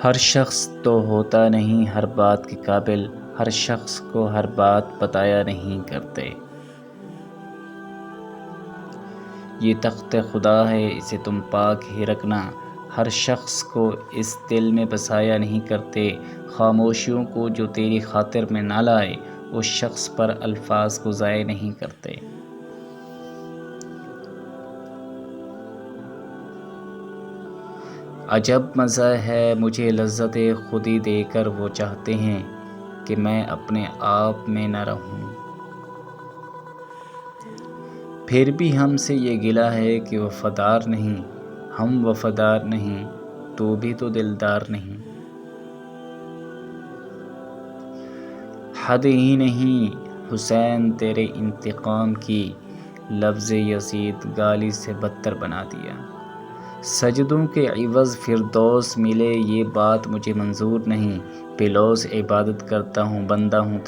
ہر شخص تو ہوتا نہیں ہر بات کے قابل، ہر شخص کو ہر بات بتایا نہیں کرتے۔ یہ تخت خدا ہے اسے تم پاک ہی رکھنا، ہر شخص کو اس دل میں بسایا نہیں کرتے۔ خاموشیوں کو جو تیری خاطر میں نہ لائے، اس شخص پر الفاظ کو ضائع نہیں کرتے۔ عجب مزہ ہے مجھے لذت خودی دے کر، وہ چاہتے ہیں کہ میں اپنے آپ میں نہ رہوں۔ پھر بھی ہم سے یہ گلہ ہے کہ وفادار نہیں، ہم وفادار نہیں، تو بھی تو دلدار نہیں۔ حد ہی نہیں حسین تیرے انتقام کی، لفظ یزید گالی سے بدتر بنا دیا۔ سجدوں کے عوض فردوس ملے یہ بات مجھے منظور نہیں، بے لوث عبادت کرتا ہوں بندہ ہوں